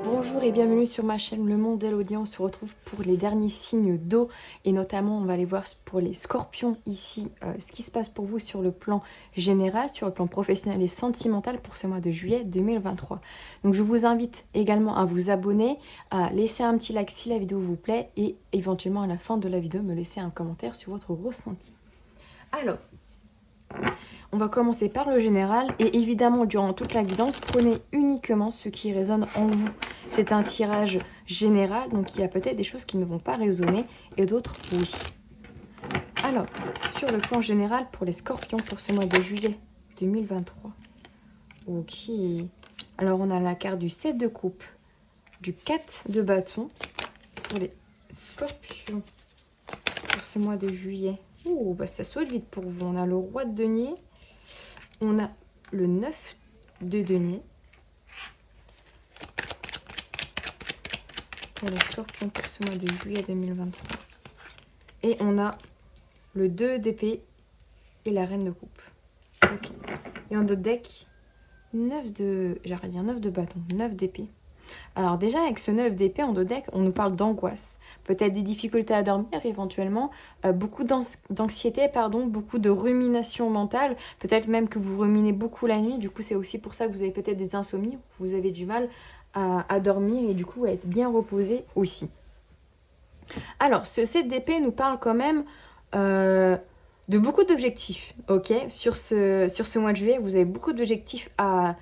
Bonjour et bienvenue sur ma chaîne Le Monde d'Elodie. On se retrouve pour les derniers signes d'eau et notamment on va aller voir pour les scorpions ici ce qui se passe pour vous sur le plan général, sur le plan professionnel et sentimental pour ce mois de juillet 2023. Donc je vous invite également à vous abonner, à laisser un petit like si la vidéo vous plaît et éventuellement à la fin de la vidéo me laisser un commentaire sur votre ressenti. Alors, on va commencer par le général et évidemment durant toute la guidance, prenez uniquement ce qui résonne en vous. C'est un tirage général, donc il y a peut-être des choses qui ne vont pas résonner et d'autres oui. Alors, sur le plan général pour les scorpions pour ce mois de juillet 2023. Ok. Alors on a la carte du 7 de coupe, du 4 de bâton pour les scorpions pour ce mois de juillet. Ouh, bah ça saute vite pour vous. On a le roi de denier. On a le 9 de denier pour les scorpions pour ce mois de juillet 2023. Et on a le 2 d'épée et la reine de coupe. Okay. Et en d'autres deck, 9 de bâton, 9 d'épée. Alors déjà, avec ce 9 d'épée en deux decks, on nous parle d'angoisse. Peut-être des difficultés à dormir éventuellement, beaucoup d'anxiété, beaucoup de rumination mentale. Peut-être même que vous ruminez beaucoup la nuit. Du coup, c'est aussi pour ça que vous avez peut-être des insomnies. Vous avez du mal à dormir et du coup à être bien reposé aussi. Alors, ce 7 d'épée nous parle quand même de beaucoup d'objectifs. Ok, sur ce mois de juillet, vous avez beaucoup d'objectifs à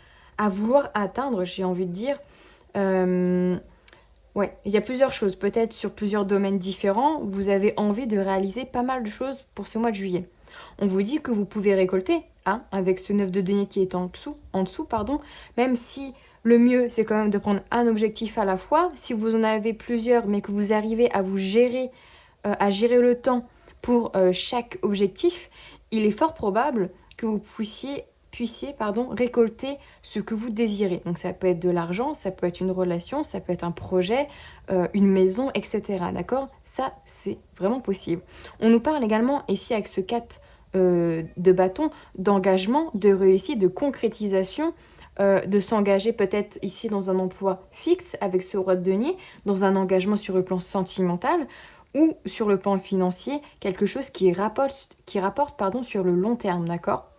vouloir atteindre, j'ai envie de dire. Ouais, il y a plusieurs choses, peut-être sur plusieurs domaines différents, vous avez envie de réaliser pas mal de choses pour ce mois de juillet. On vous dit que vous pouvez récolter, hein, avec ce 9 de denier qui est en dessous, même si le mieux c'est quand même de prendre un objectif à la fois. Si vous en avez plusieurs, mais que vous arrivez à vous gérer, à gérer le temps pour chaque objectif, il est fort probable que vous puissiez récolter ce que vous désirez. Donc ça peut être de l'argent, ça peut être une relation, ça peut être un projet, une maison, etc. D'accord? Ça, c'est vraiment possible. On nous parle également, ici avec ce 4 de bâton, d'engagement, de réussite, de concrétisation, de s'engager peut-être ici dans un emploi fixe avec ce roi de denier, dans un engagement sur le plan sentimental, ou sur le plan financier, quelque chose qui rapporte sur le long terme, d'accord?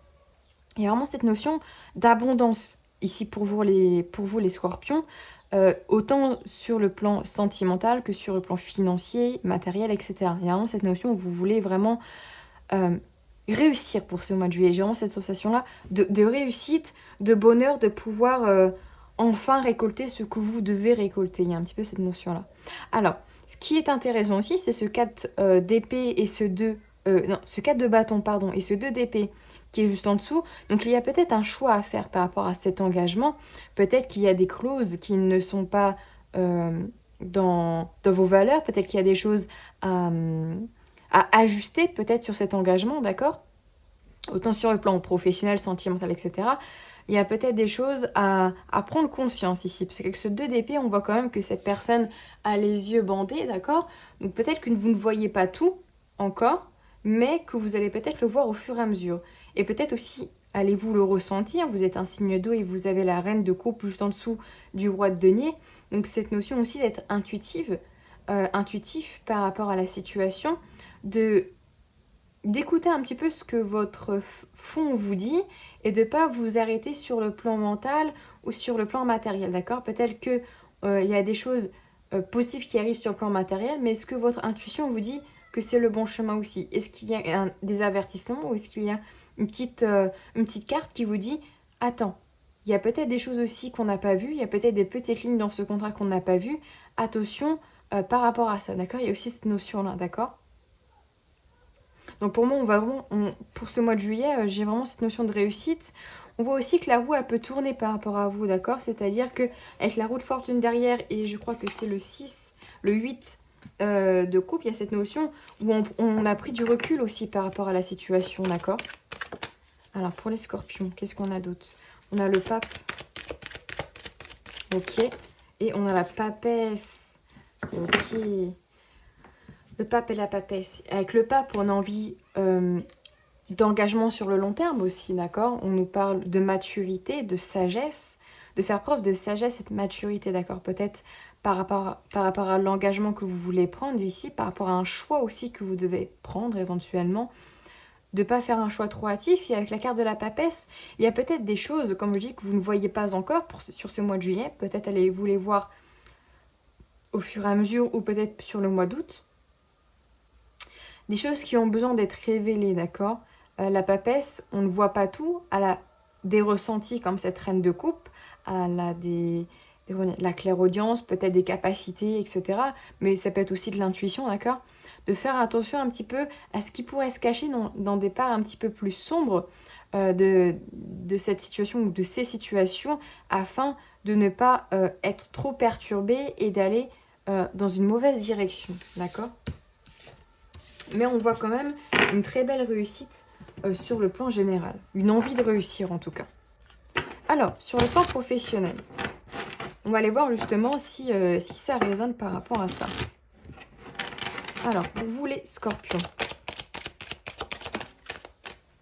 Il y a vraiment cette notion d'abondance ici pour vous les scorpions, autant sur le plan sentimental que sur le plan financier, matériel, etc. Il y a vraiment cette notion où vous voulez vraiment réussir pour ce mois de juillet. J'ai vraiment cette sensation-là de réussite, de bonheur, de pouvoir enfin récolter ce que vous devez récolter. Il y a un petit peu cette notion-là. Alors, ce qui est intéressant aussi, c'est ce 4 d'épée et ce 2... ce 4 de bâton, pardon, et ce 2 d'épée qui est juste en dessous. Donc il y a peut-être un choix à faire par rapport à cet engagement. Peut-être qu'il y a des clauses qui ne sont pas dans vos valeurs. Peut-être qu'il y a des choses à ajuster peut-être sur cet engagement, d'accord? Autant sur le plan professionnel, sentimental, etc. Il y a peut-être des choses à prendre conscience ici. Parce qu'avec ce 2 d'épée, on voit quand même que cette personne a les yeux bandés, d'accord? Donc peut-être que vous ne voyez pas tout encore, mais que vous allez peut-être le voir au fur et à mesure. Et peut-être aussi, allez-vous le ressentir, vous êtes un signe d'eau et vous avez la reine de coupe juste en dessous du roi de denier. Donc cette notion aussi d'être intuitif par rapport à la situation, d'écouter un petit peu ce que votre fond vous dit et de ne pas vous arrêter sur le plan mental ou sur le plan matériel, d'accord? Peut-être qu'il y a des choses positives qui arrivent sur le plan matériel, mais est-ce que votre intuition vous dit que c'est le bon chemin aussi? Est-ce qu'il y a des avertissements ou est-ce qu'il y a une petite carte qui vous dit « Attends, il y a peut-être des choses aussi qu'on n'a pas vues, il y a peut-être des petites lignes dans ce contrat qu'on n'a pas vues. Attention par rapport à ça, d'accord? Il y a aussi cette notion-là, d'accord? » Donc pour moi, pour ce mois de juillet, j'ai vraiment cette notion de réussite. On voit aussi que la roue, elle peut tourner par rapport à vous, d'accord? C'est-à-dire qu'avec la roue de fortune derrière, et je crois que c'est le 6, le 8 de coupe, il y a cette notion où on a pris du recul aussi par rapport à la situation, d'accord? Alors pour les scorpions, qu'est-ce qu'on a d'autre? On a le pape, ok, et on a la papesse, ok. Le pape et la papesse. Avec le pape, on a envie d'engagement sur le long terme aussi, d'accord? On nous parle de maturité, de sagesse, de faire preuve de sagesse et de maturité, d'accord? Peut-être par rapport à l'engagement que vous voulez prendre ici, par rapport à un choix aussi que vous devez prendre éventuellement, de ne pas faire un choix trop hâtif. Et avec la carte de la papesse, il y a peut-être des choses, comme je dis, que vous ne voyez pas encore sur ce mois de juillet. Peut-être allez-vous les voir au fur et à mesure ou peut-être sur le mois d'août. Des choses qui ont besoin d'être révélées, d'accord? La papesse, on ne voit pas tout. Elle a des ressentis comme cette reine de coupe. Elle a la clairaudience, peut-être des capacités, etc. Mais ça peut être aussi de l'intuition, d'accord? De faire attention un petit peu à ce qui pourrait se cacher dans des parts un petit peu plus sombres de cette situation ou de ces situations afin de ne pas être trop perturbé et d'aller dans une mauvaise direction, d'accord? Mais on voit quand même une très belle réussite sur le plan général. Une envie de réussir en tout cas. Alors, sur le plan professionnel, on va aller voir justement si ça résonne par rapport à ça. Alors, pour vous les scorpions,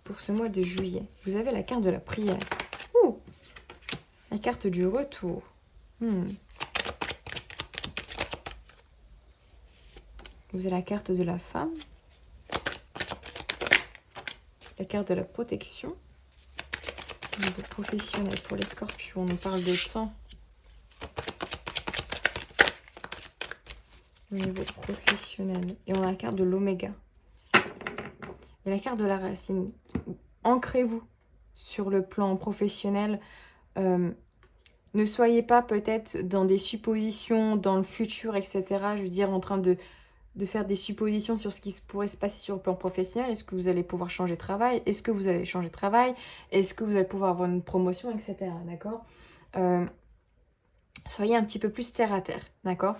pour ce mois de juillet, vous avez la carte de la prière. Ouh, la carte du retour. Vous avez la carte de la femme. La carte de la protection. Au niveau professionnel pour les scorpions, on nous parle de temps. Au niveau professionnel. Et on a la carte de l'oméga. Et la carte de la racine. Ancrez-vous sur le plan professionnel. Ne soyez pas peut-être dans des suppositions dans le futur, etc. Je veux dire, en train de faire des suppositions sur ce qui pourrait se passer sur le plan professionnel. Est-ce que vous allez pouvoir changer de travail? Est-ce que vous allez changer de travail? Est-ce que vous allez pouvoir avoir une promotion, etc. D'accord? Soyez un petit peu plus terre à terre, d'accord?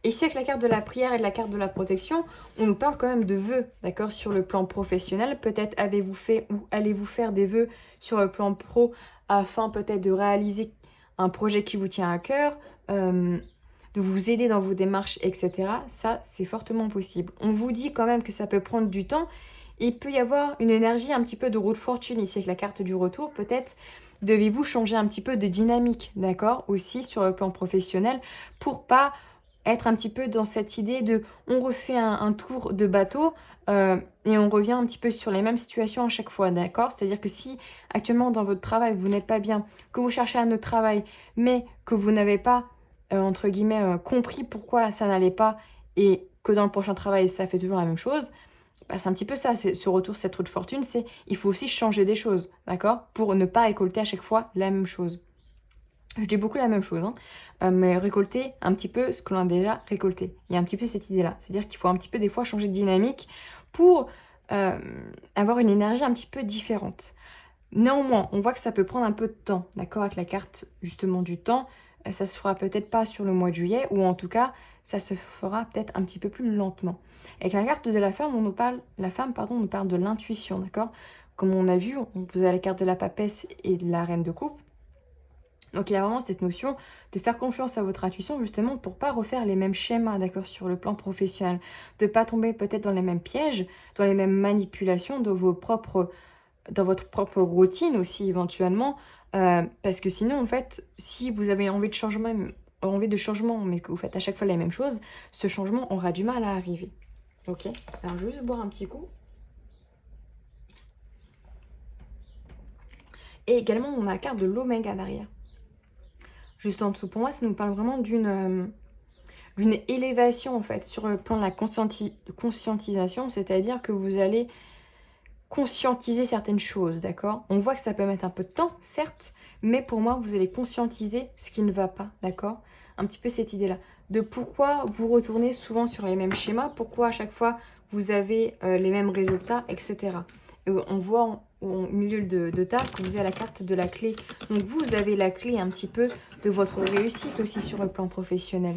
Ici, avec la carte de la prière et de la carte de la protection, on nous parle quand même de vœux, d'accord? Sur le plan professionnel, peut-être avez-vous fait ou allez-vous faire des vœux sur le plan pro afin peut-être de réaliser un projet qui vous tient à cœur, de vous aider dans vos démarches, etc. Ça, c'est fortement possible. On vous dit quand même que ça peut prendre du temps. Il peut y avoir une énergie un petit peu de roue de fortune ici avec la carte du retour. Peut-être devez-vous changer un petit peu de dynamique, d'accord? Aussi sur le plan professionnel pour pas être un petit peu dans cette idée de on refait un tour de bateau et on revient un petit peu sur les mêmes situations à chaque fois, d'accord? C'est-à-dire que si actuellement dans votre travail vous n'êtes pas bien, que vous cherchez un autre travail, mais que vous n'avez pas entre guillemets, compris pourquoi ça n'allait pas et que dans le prochain travail, ça fait toujours la même chose, bah, c'est un petit peu ça, ce retour, cette roue de fortune, c'est il faut aussi changer des choses, d'accord? Pour ne pas récolter à chaque fois la même chose. Je dis beaucoup la même chose, hein, mais récolter un petit peu ce que l'on a déjà récolté. Il y a un petit peu cette idée-là. C'est-à-dire qu'il faut un petit peu des fois changer de dynamique pour avoir une énergie un petit peu différente. Néanmoins, on voit que ça peut prendre un peu de temps, d'accord? Avec la carte justement du temps, ça se fera peut-être pas sur le mois de juillet, ou en tout cas, ça se fera peut-être un petit peu plus lentement. Avec la carte de la femme, on nous parle de l'intuition, d'accord? Comme on a vu, vous avez la carte de la papesse et de la reine de coupe. Donc il y a vraiment cette notion de faire confiance à votre intuition justement pour pas refaire les mêmes schémas, d'accord, sur le plan professionnel. De pas tomber peut-être dans les mêmes pièges, dans les mêmes manipulations dans votre propre routine aussi éventuellement. Parce que sinon, en fait, si vous avez envie de changement, mais que vous faites à chaque fois les mêmes choses, ce changement aura du mal à arriver. Ok? Alors, je vais juste boire un petit coup. Et également, on a la carte de l'oméga derrière. Juste en dessous. Pour moi, ça nous parle vraiment d'une élévation, en fait, sur le plan de la conscientisation. C'est-à-dire que vous allez conscientiser certaines choses, d'accord? On voit que ça peut mettre un peu de temps, certes, mais pour moi, vous allez conscientiser ce qui ne va pas, d'accord? Un petit peu cette idée-là. De pourquoi vous retournez souvent sur les mêmes schémas, pourquoi à chaque fois vous avez les mêmes résultats, etc. Et on voit au milieu de table que vous avez la carte de la clé. Donc vous avez la clé un petit peu de votre réussite aussi sur le plan professionnel.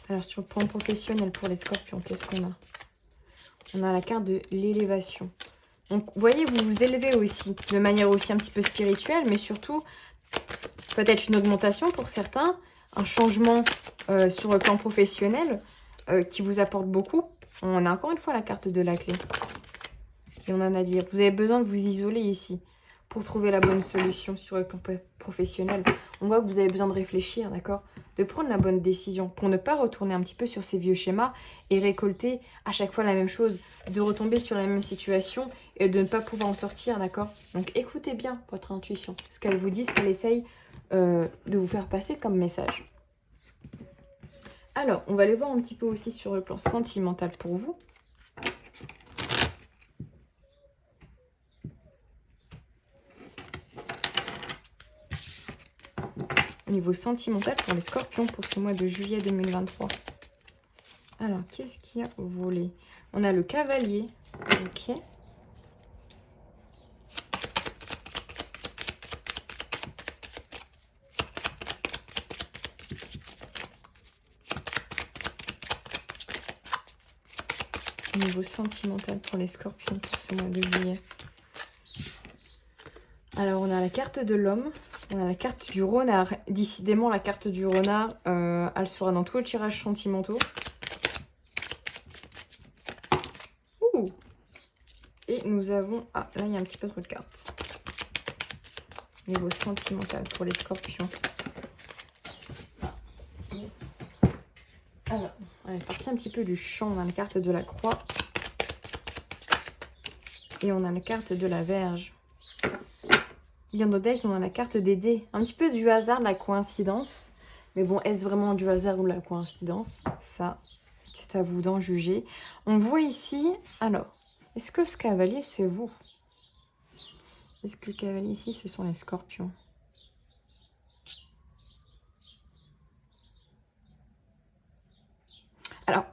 Alors sur le plan professionnel pour les scorpions, qu'est-ce qu'on a? On a la carte de l'élévation. Donc, vous voyez, vous vous élevez aussi, de manière aussi un petit peu spirituelle, mais surtout, peut-être une augmentation pour certains, un changement sur le plan professionnel qui vous apporte beaucoup. On a encore une fois la carte de la clé. Et on en a dit, vous avez besoin de vous isoler ici pour trouver la bonne solution sur le plan professionnel. On voit que vous avez besoin de réfléchir, d'accord? De prendre la bonne décision pour ne pas retourner un petit peu sur ces vieux schémas et récolter à chaque fois la même chose, de retomber sur la même situation et de ne pas pouvoir en sortir, d'accord? Donc écoutez bien votre intuition, ce qu'elle vous dit, ce qu'elle essaye de vous faire passer comme message. Alors, on va aller voir un petit peu aussi sur le plan sentimental pour vous. Niveau sentimental pour les scorpions pour ce mois de juillet 2023. Alors, qu'est-ce qui a volé? On a le cavalier. Ok. Niveau sentimental pour les scorpions pour ce mois de juillet. Alors, on a la carte de l'homme. On a la carte du renard. Décidément, la carte du renard, elle sera dans tous les tirages sentimentaux. Ouh. Et nous avons... Ah, là, il y a un petit peu trop de cartes. Niveau sentimental pour les scorpions. Yes. Alors, on est parti un petit peu du champ. On a la carte de la croix. Et on a la carte de la Vierge. Dans notre deck, on a la carte des dés. Un petit peu du hasard, de la coïncidence. Mais bon, est-ce vraiment du hasard ou de la coïncidence? Ça, c'est à vous d'en juger. On voit ici... Alors, est-ce que ce cavalier, c'est vous? Est-ce que le cavalier ici, ce sont les scorpions? Alors,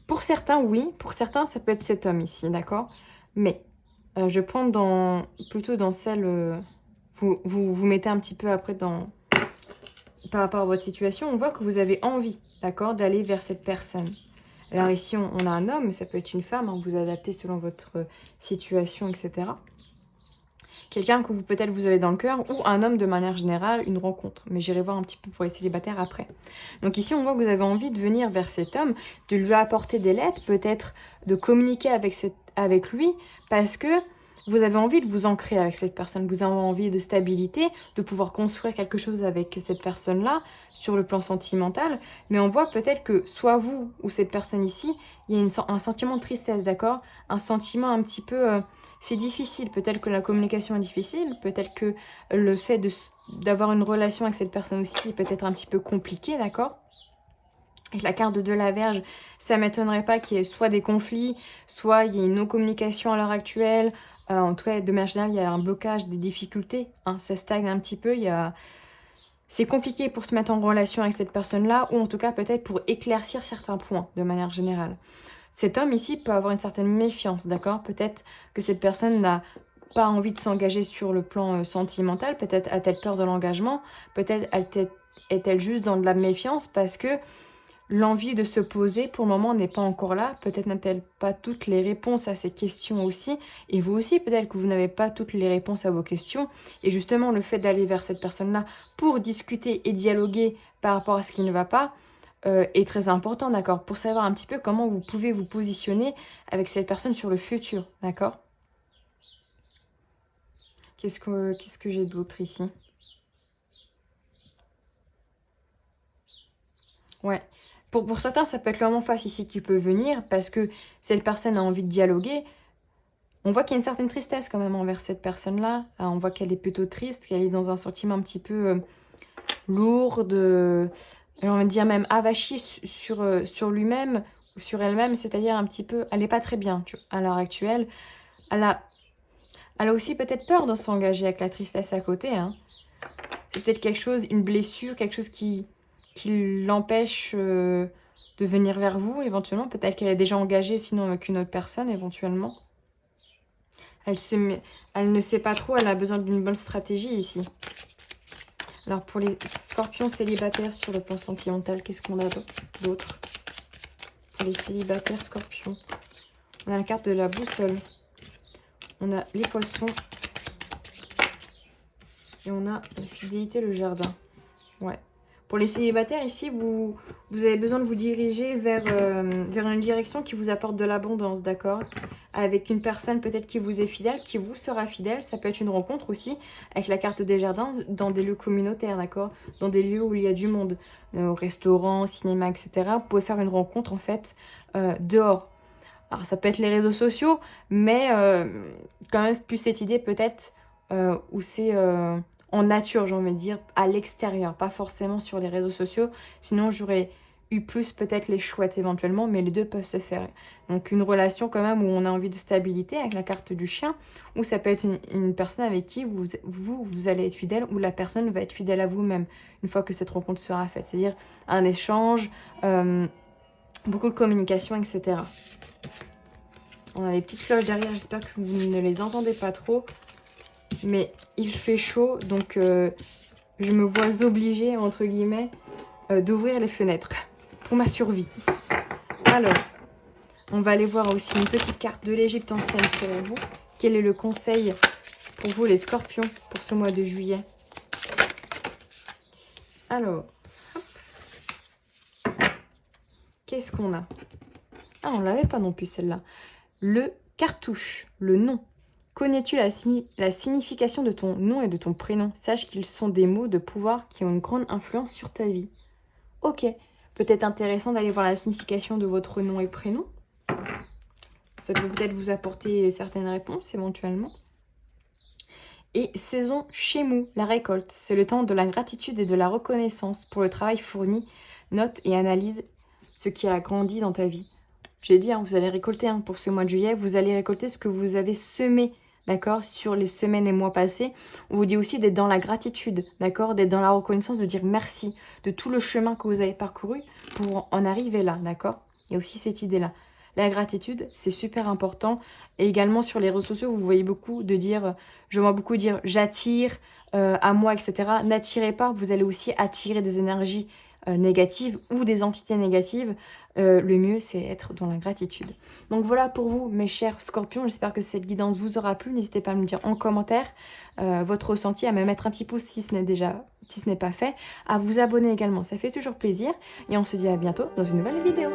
pour certains, oui. Pour certains, ça peut être cet homme ici, d'accord? Mais je prends plutôt dans celle... vous mettez un petit peu après dans... Par rapport à votre situation, on voit que vous avez envie, d'accord, d'aller vers cette personne. Alors ici, on a un homme, mais ça peut être une femme, hein, vous adaptez selon votre situation, etc. Quelqu'un que peut-être vous avez dans le cœur, ou un homme de manière générale, une rencontre. Mais j'irai voir un petit peu pour les célibataires après. Donc ici, on voit que vous avez envie de venir vers cet homme, de lui apporter des lettres, peut-être de communiquer avec lui, parce que vous avez envie de vous ancrer avec cette personne, vous avez envie de stabilité, de pouvoir construire quelque chose avec cette personne-là, sur le plan sentimental. Mais on voit peut-être que soit vous ou cette personne ici, il y a un sentiment de tristesse, d'accord? Un sentiment un petit peu... c'est difficile, peut-être que la communication est difficile, peut-être que le fait d'avoir une relation avec cette personne aussi peut être un petit peu compliqué, d'accord? Avec la carte de la Vierge, ça m'étonnerait pas qu'il y ait soit des conflits, soit il y ait une non-communication à l'heure actuelle. En tout cas, de manière générale, il y a un blocage, des difficultés. Hein, ça stagne un petit peu. C'est compliqué pour se mettre en relation avec cette personne-là, ou en tout cas peut-être pour éclaircir certains points, de manière générale. Cet homme ici peut avoir une certaine méfiance, d'accord? Peut-être que cette personne n'a pas envie de s'engager sur le plan sentimental. Peut-être a-t-elle peur de l'engagement. Peut-être est-elle juste dans de la méfiance parce que l'envie de se poser, pour le moment, n'est pas encore là. Peut-être n'a-t-elle pas toutes les réponses à ces questions aussi. Et vous aussi, peut-être que vous n'avez pas toutes les réponses à vos questions. Et justement, le fait d'aller vers cette personne-là pour discuter et dialoguer par rapport à ce qui ne va pas est très important, d'accord? Pour savoir un petit peu comment vous pouvez vous positionner avec cette personne sur le futur, d'accord? Qu'est-ce que j'ai d'autre ici? Ouais. Pour certains, ça peut être l'homme en face ici qui peut venir parce que cette personne a envie de dialoguer. On voit qu'il y a une certaine tristesse quand même envers cette personne-là. On voit qu'elle est plutôt triste, qu'elle est dans un sentiment un petit peu lourd, j'ai envie de dire même avachi sur lui-même ou sur elle-même, c'est-à-dire un petit peu, elle n'est pas très bien à l'heure actuelle. Elle a aussi peut-être peur de s'engager avec la tristesse à côté. Hein. C'est peut-être quelque chose, une blessure, quelque chose qui l'empêche de venir vers vous éventuellement. Peut-être qu'elle est déjà engagée sinon avec une autre personne éventuellement. Elle ne sait pas trop, elle a besoin d'une bonne stratégie ici. Alors pour les scorpions célibataires sur le plan sentimental, qu'est-ce qu'on a d'autre? Pour les célibataires scorpions, on a la carte de la boussole. On a les poissons. Et on a la fidélité, le jardin. Ouais. Pour les célibataires, ici, vous avez besoin de vous diriger vers une direction qui vous apporte de l'abondance, d'accord? Avec une personne peut-être qui vous est fidèle, qui vous sera fidèle. Ça peut être une rencontre aussi avec la carte des jardins dans des lieux communautaires, d'accord? Dans des lieux où il y a du monde, au restaurant, cinéma, etc. Vous pouvez faire une rencontre en fait dehors. Alors ça peut être les réseaux sociaux, mais quand même plus cette idée peut-être où c'est en nature, j'ai envie de dire, à l'extérieur, pas forcément sur les réseaux sociaux. Sinon j'aurais eu plus peut-être les chouettes éventuellement, mais les deux peuvent se faire. Donc une relation quand même où on a envie de stabilité avec la carte du chien, ou ça peut être une personne avec qui vous allez être fidèle, ou la personne va être fidèle à vous-même une fois que cette rencontre sera faite. C'est-à-dire un échange, beaucoup de communication, etc. On a les petites cloches derrière, j'espère que vous ne les entendez pas trop. Mais il fait chaud, donc je me vois obligée, entre guillemets, d'ouvrir les fenêtres pour ma survie. Alors, on va aller voir aussi une petite carte de l'Égypte ancienne pour vous. Quel est le conseil pour vous les scorpions pour ce mois de juillet? Alors, qu'est-ce qu'on a? Ah, on l'avait pas non plus celle-là. Le cartouche, le nom. Connais-tu la signification de ton nom et de ton prénom? Sache qu'ils sont des mots de pouvoir qui ont une grande influence sur ta vie. Ok, peut-être intéressant d'aller voir la signification de votre nom et prénom. Ça peut peut-être vous apporter certaines réponses éventuellement. Et saison Chémou, la récolte. C'est le temps de la gratitude et de la reconnaissance pour le travail fourni. Note et analyse ce qui a grandi dans ta vie. J'ai dit, vous allez récolter pour ce mois de juillet, vous allez récolter ce que vous avez semé, d'accord, sur les semaines et mois passés. On vous dit aussi d'être dans la gratitude, d'accord, d'être dans la reconnaissance, de dire merci de tout le chemin que vous avez parcouru pour en arriver là, d'accord. Il y a aussi cette idée-là. La gratitude, c'est super important. Et également sur les réseaux sociaux, vous voyez beaucoup de dire, je vois beaucoup dire j'attire à moi, etc. N'attirez pas, vous allez aussi attirer des énergies négatives ou des entités négatives. Le mieux, c'est être dans la gratitude. Donc voilà pour vous, mes chers scorpions. J'espère que cette guidance vous aura plu. N'hésitez pas à me dire en commentaire votre ressenti, à me mettre un petit pouce si ce n'est pas fait, à vous abonner également. Ça fait toujours plaisir. Et on se dit à bientôt dans une nouvelle vidéo.